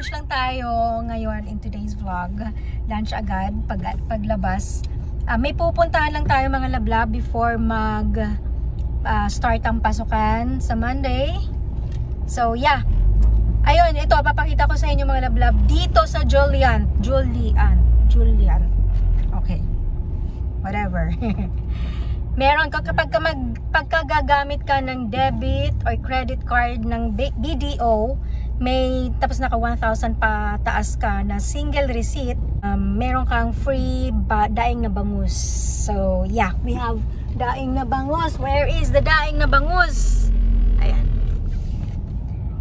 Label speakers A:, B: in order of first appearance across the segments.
A: Lunch lang tayo ngayon in today's vlog. Lunch agad, paglabas. May pupuntahan lang tayo mga lablab before start ang pasukan sa Monday. So yeah. Ayun, ito papakita ko sa inyo mga lablab dito sa Julian. Okay. Whatever. Meron ka pagka gagamit ka ng debit or credit card ng BDO, may tapos naka 1,000 pa taas ka na single receipt, meron kang free daing na bangus. So yeah, we have daing na bangus. Where is the daing na bangus? Ayan.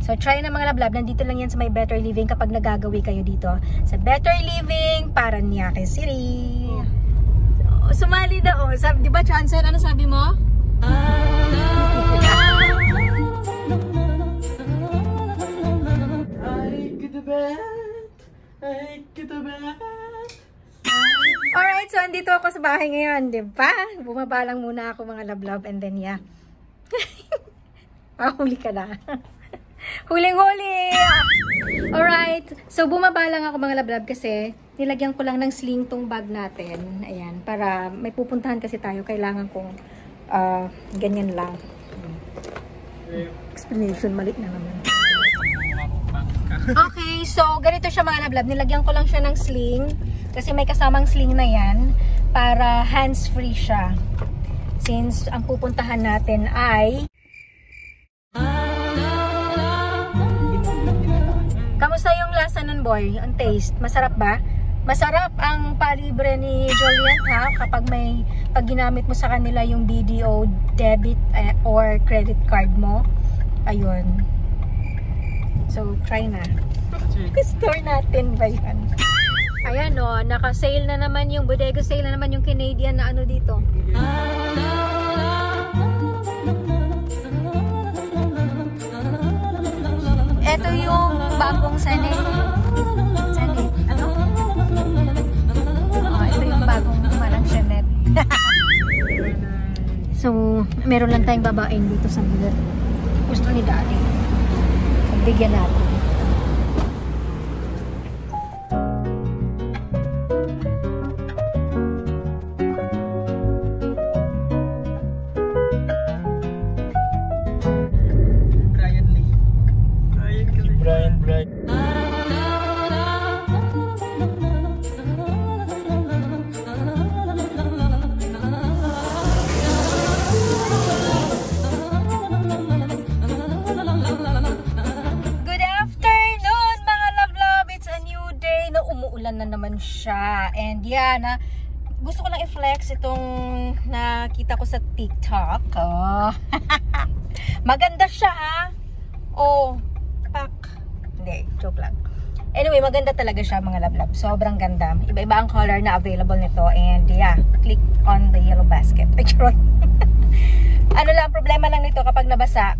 A: So try na mga lablab, nandito lang yan sa may Better Living kapag nagagawi kayo dito sa Better Living Paranaque City. So, sumali na oh. Sabi, di ba Chancer, ano sabi mo? Alright, so andito ako sa bahay ngayon, di ba? Bumaba lang muna ako mga lablab and then yeah. Huli ka na. Huling-huli! Alright, so bumaba lang ako mga lablab kasi nilagyan ko lang ng sling tong bag natin. Ayan, para may pupuntahan kasi tayo. Kailangan kong ganyan lang. Explanation, mali na naman. Okay, so ganito siya mga lablab. Nilagyan ko lang siya ng sling kasi may kasamang sling na yan para hands-free siya. Since ang pupuntahan natin ay kamusta yung lasa nun, boy? Ang taste? Masarap ba? Masarap ang palibre ni Julian ha kapag pag ginamit mo sa kanila yung BDO debit or credit card mo. Ayun. So, try na. Store natin ba yan? Ayan o, naka-sale na naman yung bodega sale na naman yung Canadian na ano dito. Ito yung bagong Sanet. Ano? Ito yung bagong parang Sanet. So, meron lang tayong babaeng dito sa bulat. Gusto ni Daddy. Pagbigyan natin. Na naman siya. And yeah, gusto ko lang i-flex itong nakita ko sa TikTok. Oh. Maganda siya ha. Oh, pak. Hindi, joke lang. Anyway, maganda talaga siya mga lablab. Sobrang ganda. Iba-iba ang color na available nito. And yeah, click on the yellow basket. Ano lang, problema lang nito kapag nabasa,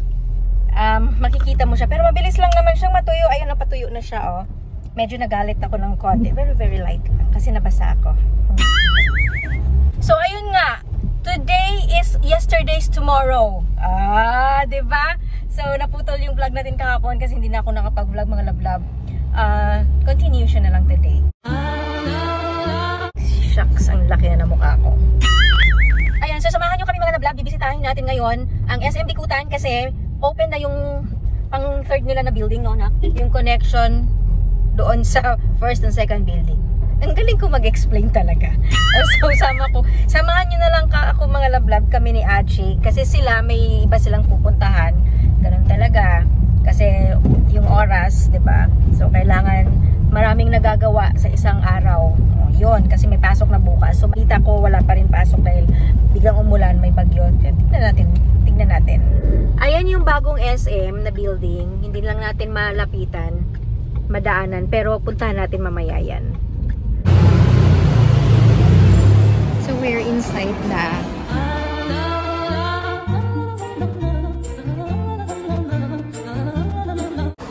A: makikita mo siya. Pero mabilis lang naman siyang matuyo. Ayun, napatuyo na siya oh. Medyo nagalit ako ng konti. Very, very light lang. Kasi nabasa ako. So, ayun nga. Today is yesterday's tomorrow. Diba? So, naputol yung vlog natin kahapon kasi hindi na ako nakapag-vlog mga lablab. Continuation na lang today. Shucks, ang laki na mukha ko. Ayan, so samahan nyo kami mga lablab. Bibisitahin natin ngayon ang SM Bikutan kasi open na yung pang third nila na building, no? Yung connection doon sa first and second building. Ang galing ko mag-explain talaga. So, samahan nyo na lang ako mga lablab, kami ni Achi. Kasi sila, may iba silang pupuntahan. Ganun talaga. Kasi yung oras, 'di ba? So, kailangan maraming nagagawa sa isang araw. Yun, kasi may pasok na bukas. So, makita ko wala pa rin pasok dahil biglang umulan, may bagyo. Tignan natin. Ayan yung bagong SM na building. Hindi lang natin malapitan, madaanan, pero puntahan natin mamaya yan. So we're inside na.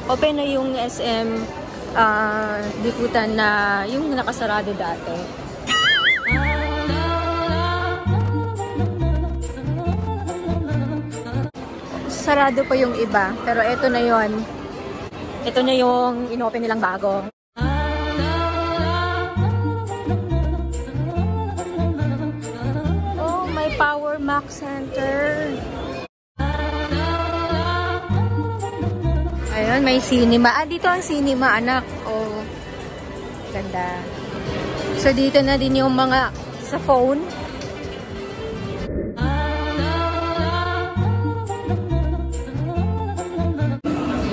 A: Open na yung SM Bikutan na yung nakasarado dati. Sarado pa yung iba, pero eto na yon. Ito na yung inopen nilang bago. Oh, may Power Max Center. Ayun, may cinema. Ah, dito ang cinema, anak. Oh, ganda. So, dito na din yung mga sa phone.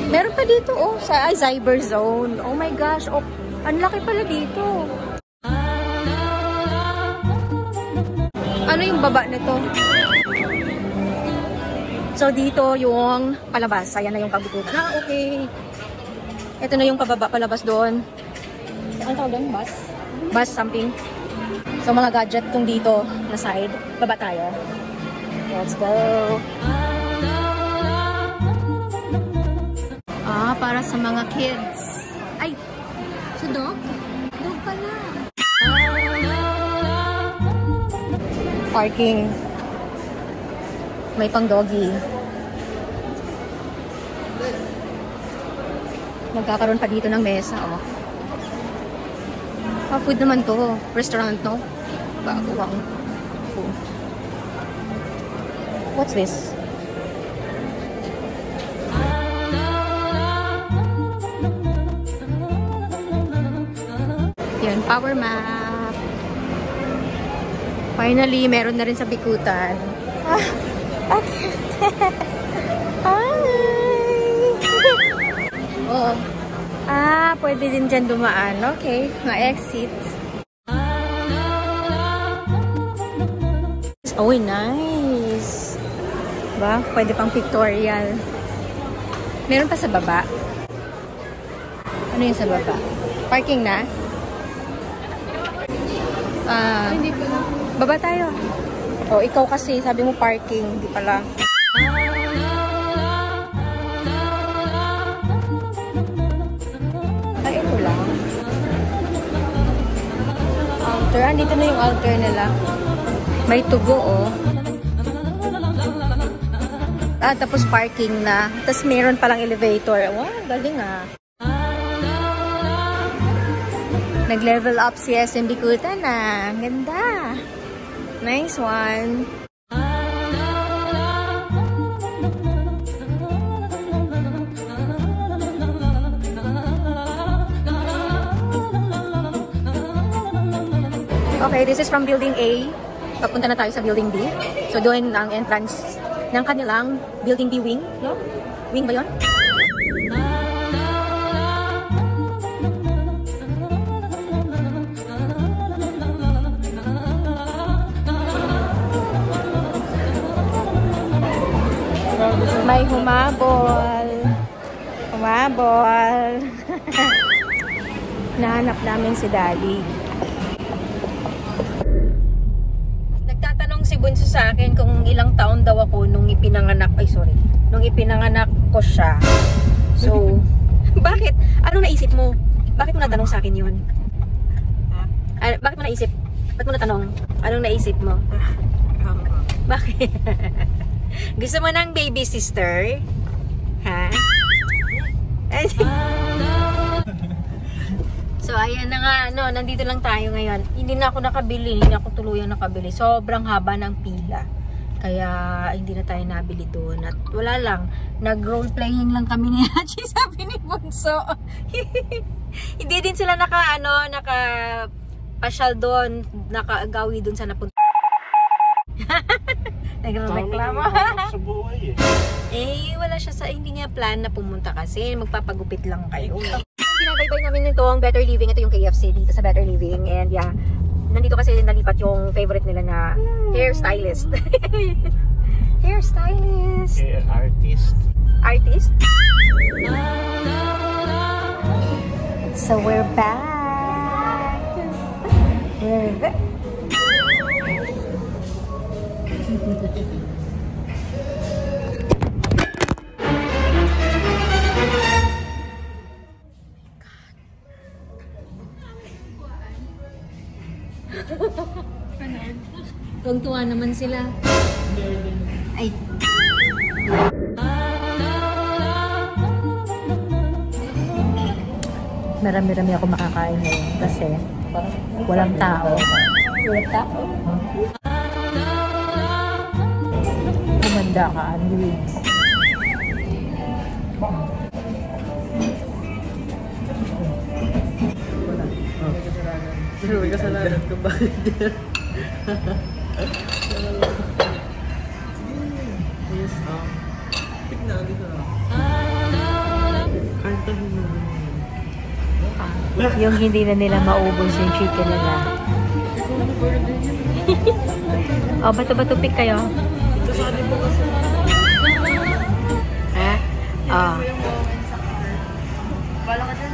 A: Meron pa dito, oh, sa Cyber Zone. Oh my gosh, oh, ang laki pala dito. Ano yung baba nito? So, dito yung palabas. Ayan na yung pagbubukas. Ah, okay. Ito na yung pababa, palabas doon. Ang tawag doon? Bus? Bus something. So, mga gadget tong dito na side. Baba tayo. Let's go. Ah, para sa mga kids. Ay, sa dog? Dog pala. Parking. May pang doggy. Magkakaroon pa dito ng mesa, oh. Ah, food naman to. Restaurant, no? Bago ang food. What's this? Yan, power map. Finally, meron na rin sa Bikutan. Ah, okay. Hi! Oo. Ah, pwede din dyan dumaan. Okay, ma-exit. Oh, nice. Ba? Pwede pang pictorial. Meron pa sa baba. Ano yung sa baba? Parking na? Ah, hindi pala. Baba tayo. Oh, ikaw kasi, sabi mo parking. Hindi pala. Ay, ito lang. Altar. Andito na yung altar nila. May tugo, oh. Ah, tapos parking na. Tapos meron palang elevator. Wow, galing ah. Nag-level up si SM Bikutan na. Ganda. Nice one. Okay, this is from Building A. Papunta na tayo sa Building B. So, doon ang entrance ng kanilang Building B wing. No? Wing ba yun? May humabol. Humabol. Nahanap namin si Daddy. Nagtatanong si Bunso sa akin kung ilang taon daw ako nung ipinanganak. Ay, sorry. Nung ipinanganak ko siya. So, bakit? Anong naisip mo? Bakit mo natanong sa akin yun? Bakit mo naisip? Bakit mo natanong? Anong naisip mo? Bakit? Gusto mo ng baby sister? Ha? So, ayan na nga, no, nandito lang tayo ngayon. Hindi na ako nakabili, hindi ako tuluyang nakabili. Sobrang haba ng pila. Kaya, hindi na tayo nabili doon. At wala lang, nag-role playing lang kami ni Hachi, sabi ni Bunso. Hindi din sila naka-pasyal doon, naka-agawi doon sa napunta. Nagreklamo. Wala siya hindi niya plan na pumunta kasi magpapagupit lang kayo. Binabaybay namin itong Better Living. Ito yung KFC dito sa Better Living. And yeah, nandito kasi nalipat yung favorite nila na hairstylist. Hairstylist.
B: Hair artist.
A: Artist? So we're back. We're back. Tuwang-tuwa naman sila. Ay. Marami-rami ako makakain ngayon kasi walang tao. Walang tao? Kumanda ka, Andrews.
B: May kasalanan ko ba? Yes, tignan dito na. Kantahin mo.
A: Yung hindi na nila maubos yung chicken nila. Oh, bato-bato pick kayo.
B: Kasali mo kasi.
A: Ha? Oh.
B: Bala ka dyan.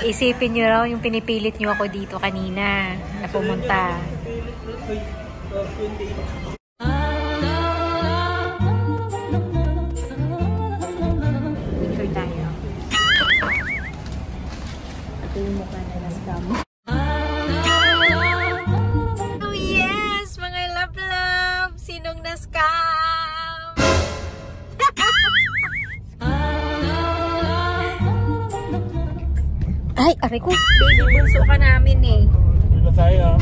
A: Isipin nyo raw yung pinipilit nyo ako dito kanina na pumunta. Picture tayo. Ito yung mukha na nascam. Oh yes! Mga love-love! Sinong nascam? Ay, aray ko. Baby bunso ka namin eh.
B: Hindi na tayo.